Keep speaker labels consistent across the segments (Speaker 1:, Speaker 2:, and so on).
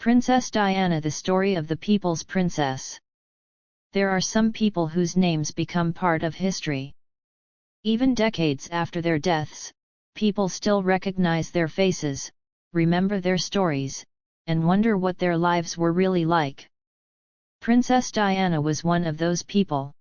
Speaker 1: Princess Diana, the story of the people's princess. There are some people whose names become part of history. Even decades after their deaths, people still recognize their faces, remember their stories, and wonder what their lives were really like. Princess Diana was one of those people.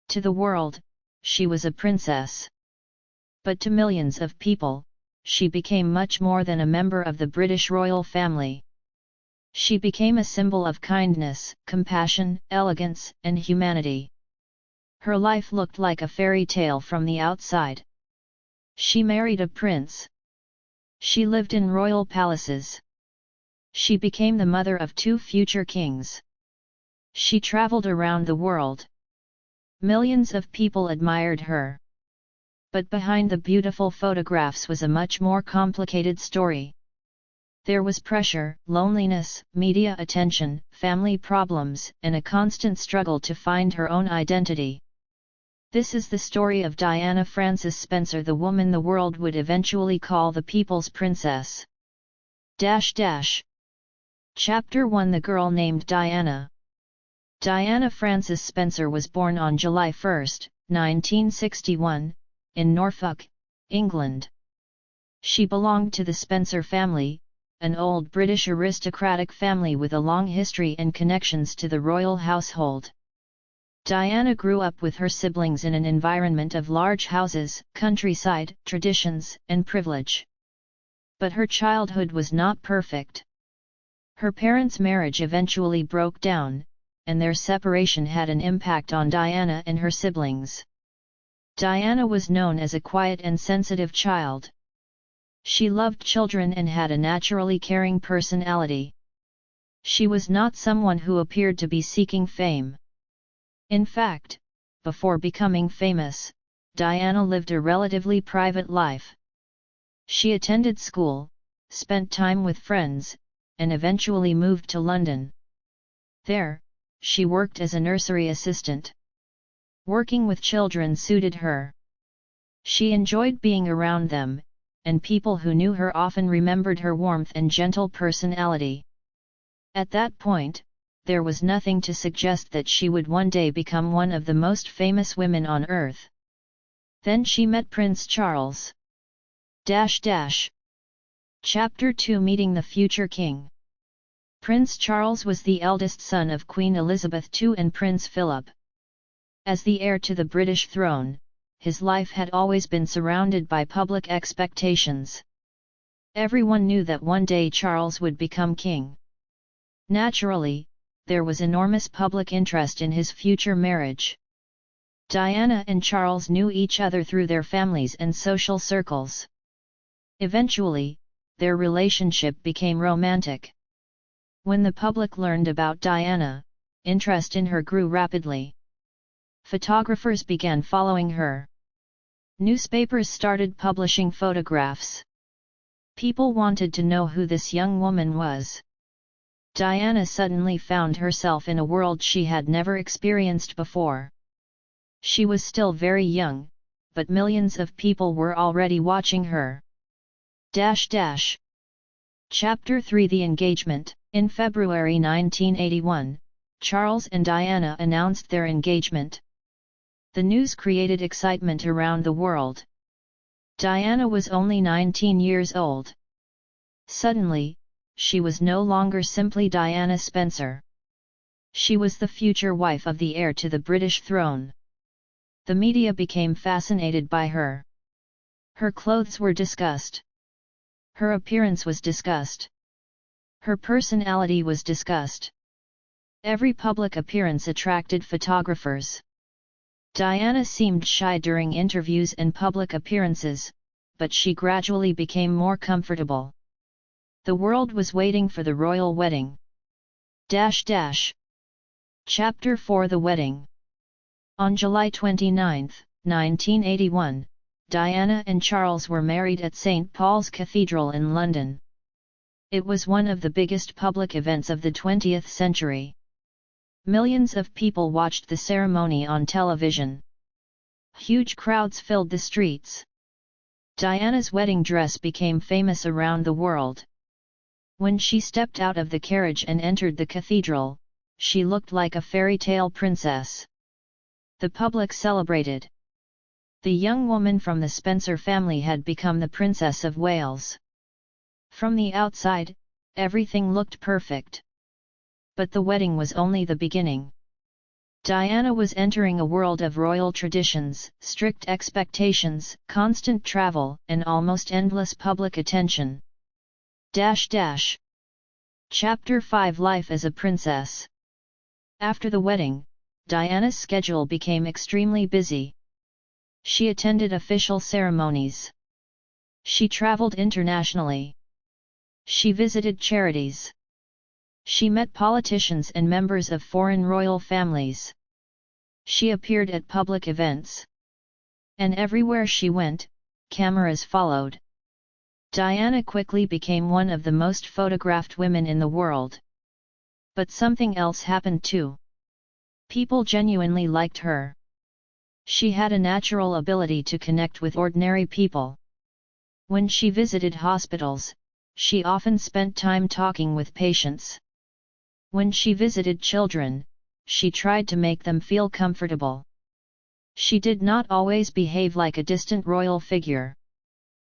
Speaker 1: To the world, she was a princess. But to millions of people, she became much more than a member of the British royal family. She became a symbol of kindness, compassion, elegance, and humanity. Her life looked like a fairy tale from the outside. She married a prince. She lived in royal palaces. She became the mother of 2 future kings. She traveled around the world. Millions of people admired her. But behind the beautiful photographs was a much more complicated story. There was pressure, loneliness, media attention, family problems, and a constant struggle to find her own identity. This is the story of Diana Frances Spencer, the woman the world would eventually call the people's princess. Chapter 1: The Girl Named Diana. Diana Frances Spencer was born on July 1, 1961, in Norfolk, England. She belonged to the Spencer family, an old British aristocratic family with a long history and connections to the royal household. Diana grew up with her siblings in an environment of large houses, countryside, traditions, and privilege. But her childhood was not perfect. Her parents' marriage eventually broke down, and their separation had an impact on Diana and her siblings. Diana was known as a quiet and sensitive child. She loved children and had a naturally caring personality. She was not someone who appeared to be seeking fame. In fact, before becoming famous, Diana lived a relatively private life. She attended school, spent time with friends, and eventually moved to London. There, she worked as a nursery assistant. Working with children suited her. She enjoyed being around them, and people who knew her often remembered her warmth and gentle personality. At that point, there was nothing to suggest that she would one day become one of the most famous women on earth. Then she met Prince Charles. Chapter 2: Meeting the Future King. Prince Charles was the eldest son of Queen Elizabeth II and Prince Philip. As the heir to the British throne, his life had always been surrounded by public expectations. Everyone knew that one day Charles would become king. Naturally, there was enormous public interest in his future marriage. Diana and Charles knew each other through their families and social circles. Eventually, their relationship became romantic. When the public learned about Diana, interest in her grew rapidly. Photographers began following her. Newspapers started publishing photographs. People wanted to know who this young woman was. Diana suddenly found herself in a world she had never experienced before. She was still very young, but millions of people were already watching her. Chapter 3: The Engagement. In February 1981, Charles and Diana announced their engagement. The news created excitement around the world. Diana was only 19 years old. Suddenly, she was no longer simply Diana Spencer. She was the future wife of the heir to the British throne. The media became fascinated by her. Her clothes were discussed. Her appearance was discussed. Her personality was discussed. Every public appearance attracted photographers. Diana seemed shy during interviews and public appearances, but she gradually became more comfortable. The world was waiting for the royal wedding. Chapter 4: The Wedding. On July 29, 1981, Diana and Charles were married at St. Paul's Cathedral in London. It was one of the biggest public events of the 20th century. Millions of people watched the ceremony on television. Huge crowds filled the streets. Diana's wedding dress became famous around the world. When she stepped out of the carriage and entered the cathedral, she looked like a fairy tale princess. The public celebrated. The young woman from the Spencer family had become the Princess of Wales. From the outside, everything looked perfect. But the wedding was only the beginning. Diana was entering a world of royal traditions, strict expectations, constant travel, and almost endless public attention. Chapter 5 Life as a Princess. After the wedding, Diana's schedule became extremely busy. She attended official ceremonies. She traveled internationally. She visited charities. She met politicians and members of foreign royal families. She appeared at public events. And everywhere she went, cameras followed. Diana quickly became one of the most photographed women in the world. But something else happened too. People genuinely liked her. She had a natural ability to connect with ordinary people. When she visited hospitals, she often spent time talking with patients. When she visited children, she tried to make them feel comfortable. She did not always behave like a distant royal figure.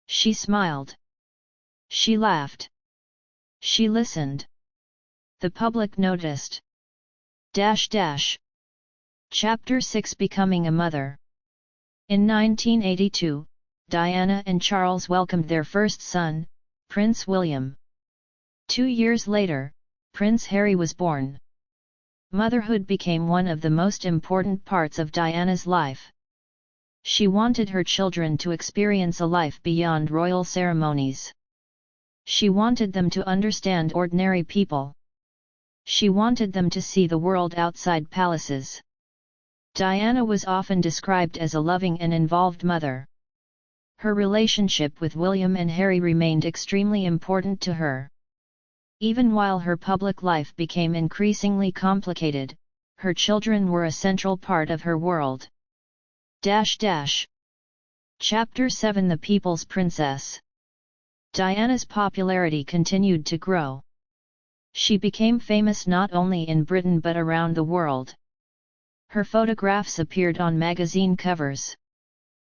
Speaker 1: She smiled. She laughed. She listened. The public noticed. Chapter 6 Becoming a Mother. In 1982, Diana and Charles welcomed their first son, Prince William. 2 years later, Prince Harry was born. Motherhood became one of the most important parts of Diana's life. She wanted her children to experience a life beyond royal ceremonies. She wanted them to understand ordinary people. She wanted them to see the world outside palaces. Diana was often described as a loving and involved mother. Her relationship with William and Harry remained extremely important to her. Even while her public life became increasingly complicated, her children were a central part of her world. Chapter 7 The People's Princess. Diana's popularity continued to grow. She became famous not only in Britain but around the world. Her photographs appeared on magazine covers.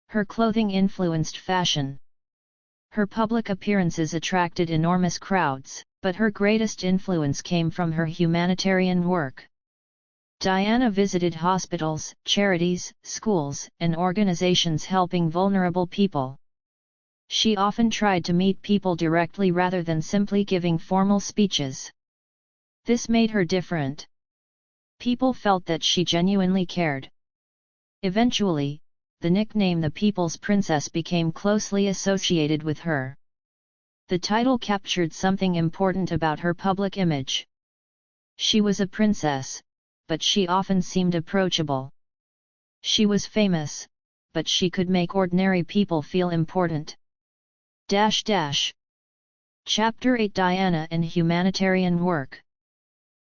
Speaker 1: Her clothing influenced fashion. Her public appearances attracted enormous crowds, but her greatest influence came from her humanitarian work. Diana visited hospitals, charities, schools, and organizations helping vulnerable people. She often tried to meet people directly rather than simply giving formal speeches. This made her different. People felt that she genuinely cared. Eventually, the nickname the People's Princess became closely associated with her. The title captured something important about her public image. She was a princess, but she often seemed approachable. She was famous, but she could make ordinary people feel important. Chapter 8 Diana and Humanitarian Work.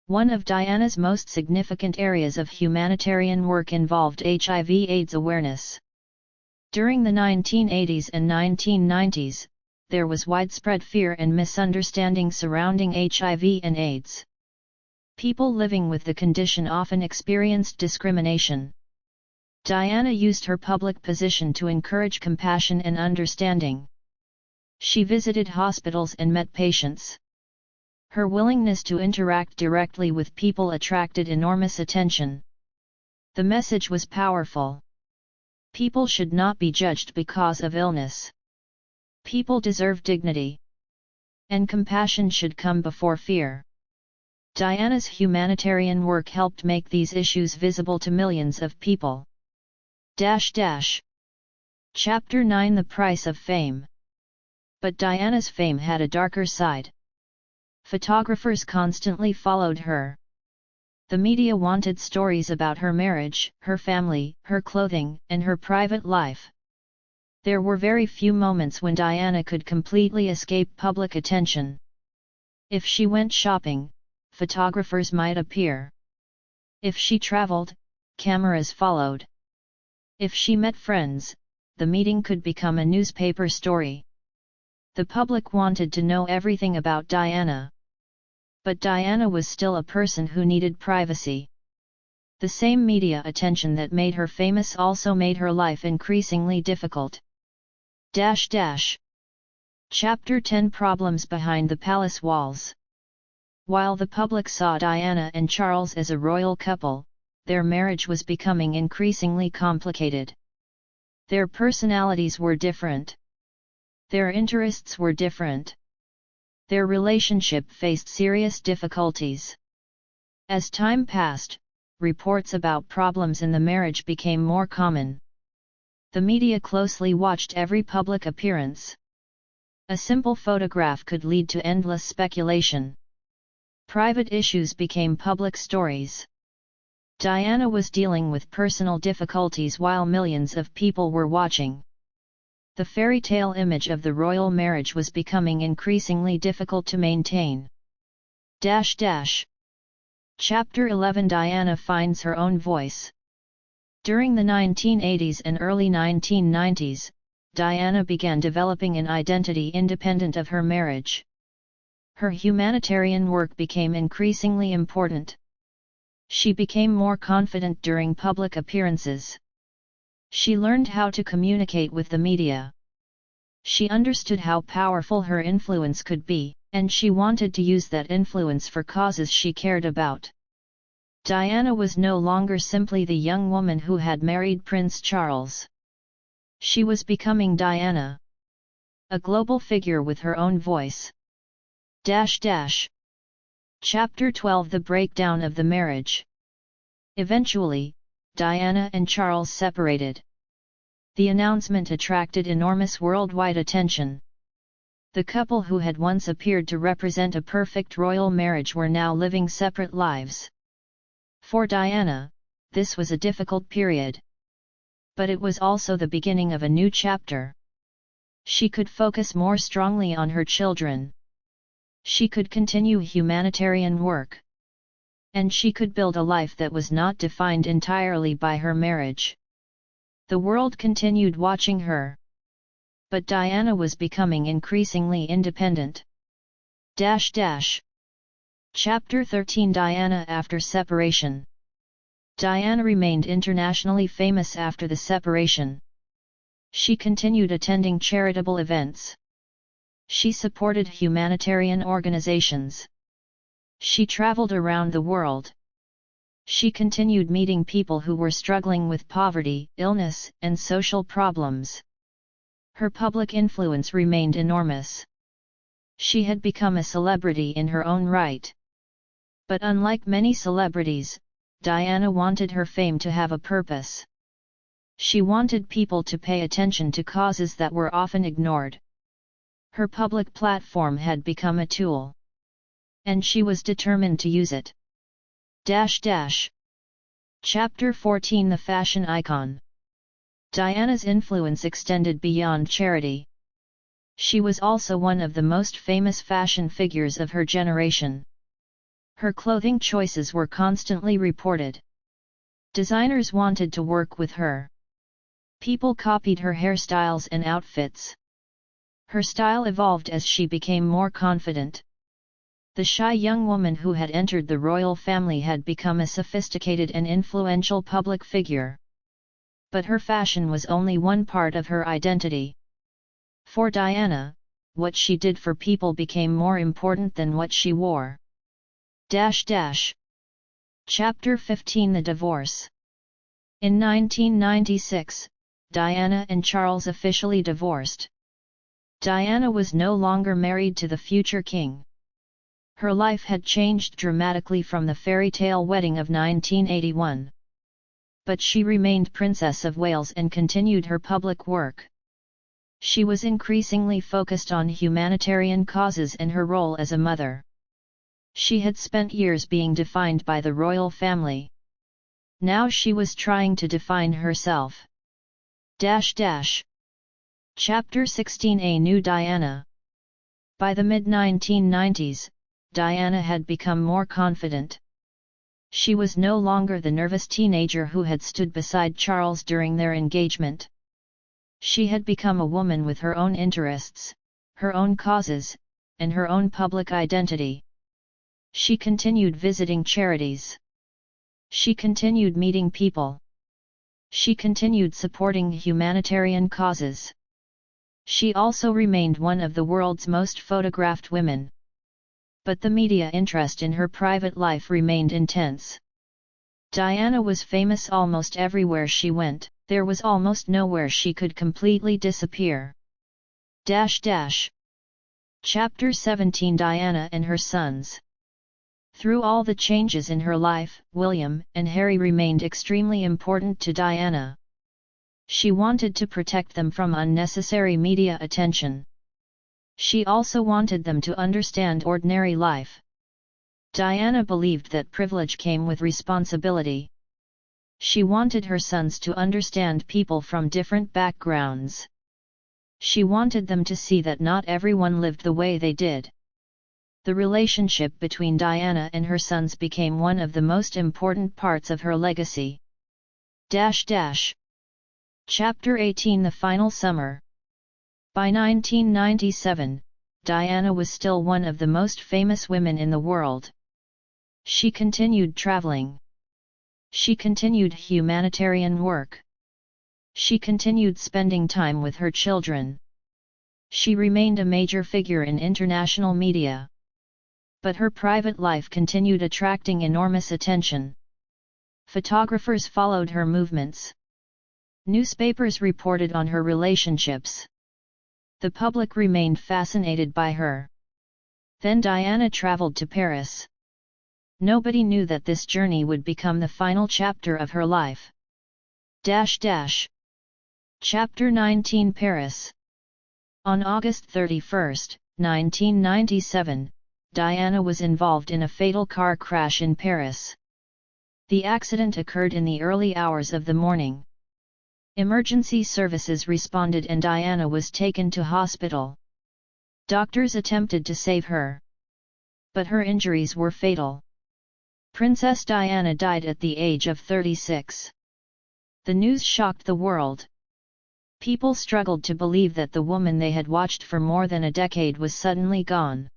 Speaker 1: One of Diana's most significant areas of humanitarian work involved HIV/AIDS awareness. During the 1980s and 1990s, there was widespread fear and misunderstanding surrounding HIV and AIDS. People living with the condition often experienced discrimination. Diana used her public position to encourage compassion and understanding. She visited hospitals and met patients. Her willingness to interact directly with people attracted enormous attention. The message was powerful. People should not be judged because of illness. People deserve dignity. And compassion should come before fear. Diana's humanitarian work helped make these issues visible to millions of people. Chapter 9 The Price of Fame. But Diana's fame had a darker side. Photographers constantly followed her. The media wanted stories about her marriage, her family, her clothing, and her private life. There were very few moments when Diana could completely escape public attention. If she went shopping, photographers might appear. If she traveled, cameras followed. If she met friends, the meeting could become a newspaper story. The public wanted to know everything about Diana. But Diana was still a person who needed privacy. The same media attention that made her famous also made her life increasingly difficult. Chapter 10 Problems Behind the Palace Walls. While the public saw Diana and Charles as a royal couple, their marriage was becoming increasingly complicated. Their personalities were different. Their interests were different. Their relationship faced serious difficulties. As time passed, reports about problems in the marriage became more common. The media closely watched every public appearance. A simple photograph could lead to endless speculation. Private issues became public stories. Diana was dealing with personal difficulties while millions of people were watching. The fairy tale image of the royal marriage was becoming increasingly difficult to maintain. Chapter 11 Diana finds her own voice. During the 1980s and early 1990s, Diana began developing an identity independent of her marriage. Her humanitarian work became increasingly important. She became more confident during public appearances. She learned how to communicate with the media. She understood how powerful her influence could be, and she wanted to use that influence for causes she cared about. Diana was no longer simply the young woman who had married Prince Charles. She was becoming Diana, a global figure with her own voice. Chapter 12 The Breakdown of the Marriage. Eventually, Diana and Charles separated. The announcement attracted enormous worldwide attention. The couple who had once appeared to represent a perfect royal marriage were now living separate lives. For Diana, this was a difficult period. But it was also the beginning of a new chapter. She could focus more strongly on her children. She could continue humanitarian work. And she could build a life that was not defined entirely by her marriage. The world continued watching her. But Diana was becoming increasingly independent. Chapter 13 Diana after separation. Diana remained internationally famous after the separation. She continued attending charitable events. She supported humanitarian organizations. She traveled around the world. She continued meeting people who were struggling with poverty, illness, and social problems. Her public influence remained enormous. She had become a celebrity in her own right. But unlike many celebrities, Diana wanted her fame to have a purpose. She wanted people to pay attention to causes that were often ignored. Her public platform had become a tool. And she was determined to use it. Chapter 14 The Fashion Icon. Diana's influence extended beyond charity. She was also one of the most famous fashion figures of her generation. Her clothing choices were constantly reported. Designers wanted to work with her. People copied her hairstyles and outfits. Her style evolved as she became more confident. The shy young woman who had entered the royal family had become a sophisticated and influential public figure. But her fashion was only one part of her identity. For Diana, what she did for people became more important than what she wore. Chapter 15 The Divorce. In 1996, Diana and Charles officially divorced. Diana was no longer married to the future king. Her life had changed dramatically from the fairy tale wedding of 1981. But she remained Princess of Wales and continued her public work. She was increasingly focused on humanitarian causes and her role as a mother. She had spent years being defined by the royal family. Now she was trying to define herself. Chapter 16 A New Diana. By the mid-1990s, Diana had become more confident. She was no longer the nervous teenager who had stood beside Charles during their engagement. She had become a woman with her own interests, her own causes, and her own public identity. She continued visiting charities. She continued meeting people. She continued supporting humanitarian causes. She also remained one of the world's most photographed women. But the media interest in her private life remained intense. Diana was famous almost everywhere she went. There was almost nowhere she could completely disappear. Chapter 17 Diana and her sons. Through all the changes in her life, William and Harry remained extremely important to Diana. She wanted to protect them from unnecessary media attention. She also wanted them to understand ordinary life. Diana believed that privilege came with responsibility. She wanted her sons to understand people from different backgrounds. She wanted them to see that not everyone lived the way they did. The relationship between Diana and her sons became one of the most important parts of her legacy. Chapter 18 The Final Summer. By 1997, Diana was still one of the most famous women in the world. She continued traveling. She continued humanitarian work. She continued spending time with her children. She remained a major figure in international media. But her private life continued attracting enormous attention. Photographers followed her movements. Newspapers reported on her relationships. The public remained fascinated by her. Then Diana traveled to Paris. Nobody knew that this journey would become the final chapter of her life. Chapter 19 Paris. On August 31, 1997, Diana was involved in a fatal car crash in Paris. The accident occurred in the early hours of the morning. Emergency services responded and Diana was taken to hospital. Doctors attempted to save her. But her injuries were fatal. Princess Diana died at the age of 36. The news shocked the world. People struggled to believe that the woman they had watched for more than a decade was suddenly gone.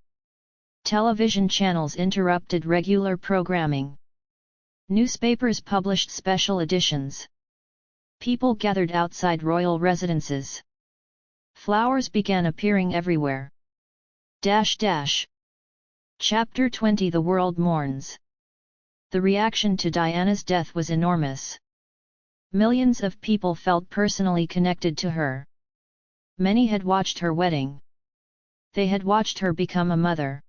Speaker 1: Television channels interrupted regular programming. Newspapers published special editions. People gathered outside royal residences. Flowers began appearing everywhere. Chapter 20 The world mourns. The reaction to Diana's death was enormous. Millions of people felt personally connected to her. Many had watched her wedding. They had watched her become a mother.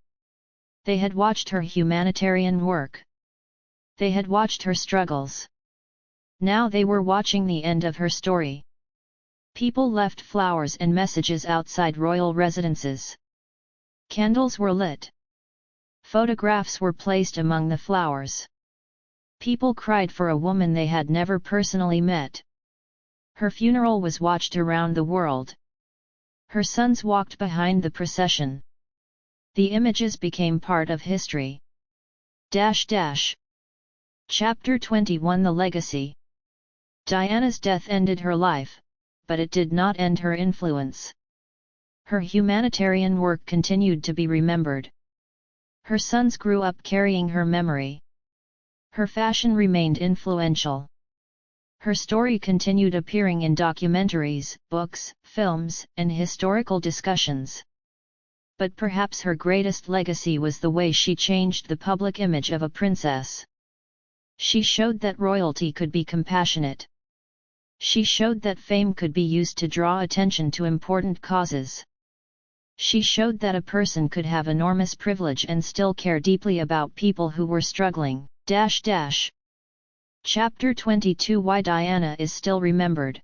Speaker 1: They had watched her humanitarian work. They had watched her struggles. Now they were watching the end of her story. People left flowers and messages outside royal residences. Candles were lit. Photographs were placed among the flowers. People cried for a woman they had never personally met. Her funeral was watched around the world. Her sons walked behind the procession. The images became part of history. Chapter 21 The Legacy. Diana's death ended her life, but it did not end her influence. Her humanitarian work continued to be remembered. Her sons grew up carrying her memory. Her fashion remained influential. Her story continued appearing in documentaries, books, films, and historical discussions. But perhaps her greatest legacy was the way she changed the public image of a princess. She showed that royalty could be compassionate. She showed that fame could be used to draw attention to important causes. She showed that a person could have enormous privilege and still care deeply about people who were struggling. Chapter 22 Why Diana is still remembered.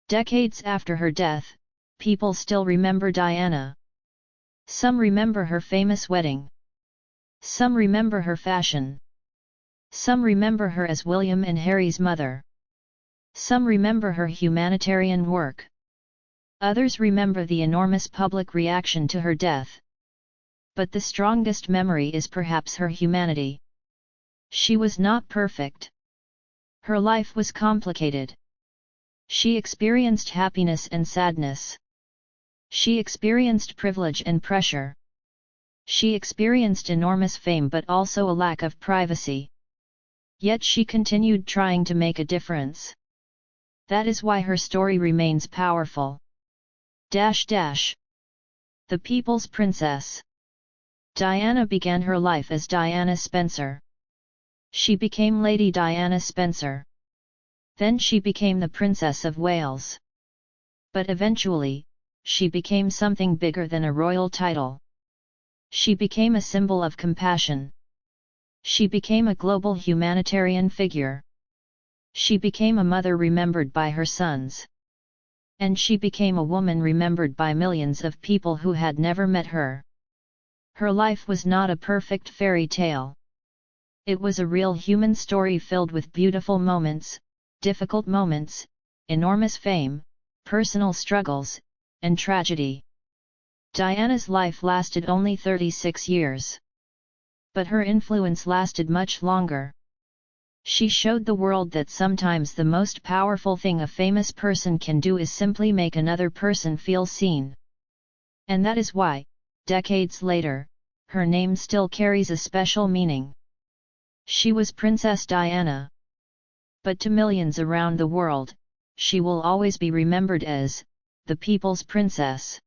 Speaker 1: Decades after her death, people still remember Diana. Some remember her famous wedding. Some remember her fashion. Some remember her as William and Harry's mother. Some remember her humanitarian work. Others remember the enormous public reaction to her death. But the strongest memory is perhaps her humanity. She was not perfect. Her life was complicated. She experienced happiness and sadness. She experienced privilege and pressure. She experienced enormous fame but also a lack of privacy. Yet she continued trying to make a difference. That is why her story remains powerful. The People's Princess. Diana began her life as Diana Spencer. She became Lady Diana Spencer. Then she became the Princess of Wales. But eventually, she became something bigger than a royal title. She became a symbol of compassion. She became a global humanitarian figure. She became a mother remembered by her sons. And she became a woman remembered by millions of people who had never met her. Her life was not a perfect fairy tale. It was a real human story filled with beautiful moments, difficult moments, enormous fame, personal struggles, and tragedy. Diana's life lasted only 36 years. But her influence lasted much longer. She showed the world that sometimes the most powerful thing a famous person can do is simply make another person feel seen. And that is why, decades later, her name still carries a special meaning. She was Princess Diana. But to millions around the world, she will always be remembered as the People's Princess.